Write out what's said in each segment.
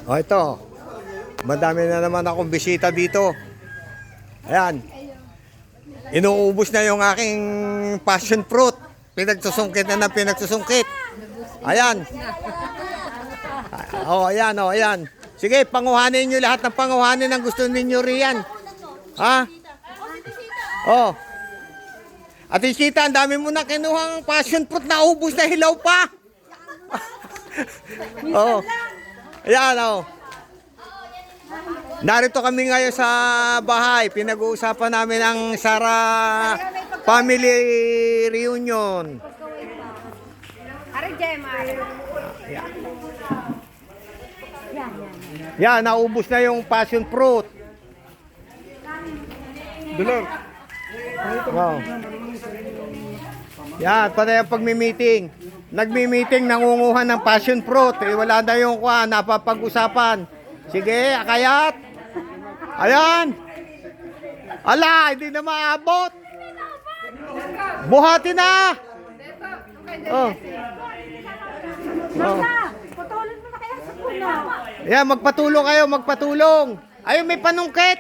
O ito. Madami na naman akong bisita dito. Ayan. Inuubos na yung aking passion fruit. Pinagsusungkit na pinagsusungkit. Ayan. O, ayan, o, ayan. Sige, panguhanin nyo lahat ng panguhanin ang gusto ninyo riyan. Ha? Oh. Ate Chita, ang dami mo na kinuhang passion fruit na ubos na hilaw pa. Oh. Ayan, oh. Narito kami ngayon sa bahay. Pinag-uusapan namin ang Sara Family Reunion. Yan, naubos na yung passion fruit. Dolor. Wow. Yan, pati yung pagmi-meeting. Nagmi-meeting, nangunguhan ng passion fruit. Eh, wala na yung napapag-usapan. Sige, akayat. Ayan. Ala, hindi na maabot. Buhati na. Oh. Oh. Putulin mo na kaya sa puno. Yan, magpatulong kayo, magpatulong. Ayun, may panungkit.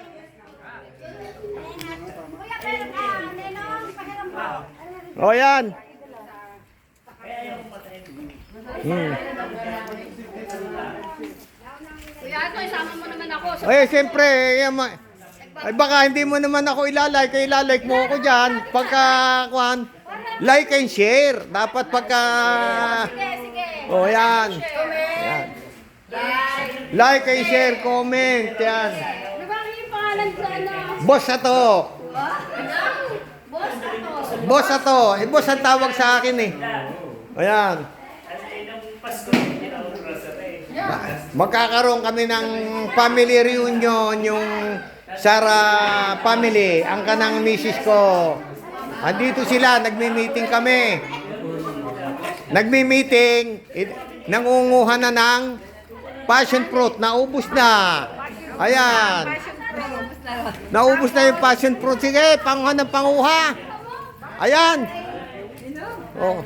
O, yan. Kuya, ito, isama mo naman ako. Ay, siyempre, ay baka hindi mo naman ako ilalike, kaya ilalike mo ako dyan. Pagka, like and share. Dapat pagka, o yan. Yan. Like and share, comment, yan. Di ba yung pangalan ko, ano? Boss na to. Boss na to. Eh, boss ang tawag sa akin eh. Ayan. Magkakaroon kami ng family reunion, yung Sara family, ang kanang misis ko. Andito sila, nagmi-meeting kami. Nagmi-meeting, nangunguha na ng passion fruit, naubos na. Ayan. Naubos na yung passion fruit. Sige, panguha ng panguha. Ayan. Oh.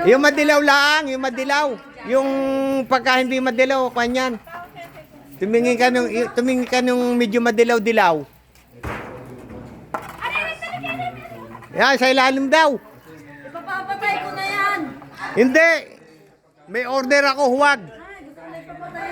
Yung madilaw lang, yung madilaw. Yung pagka hindi madilaw, kanyan. Tumingin ka nung medyo madilaw-dilaw. Yan, sa ilalim daw. Ipapapatay ko na yan. Hindi. May order ako, huwag. Ay, gusto na ipapatay.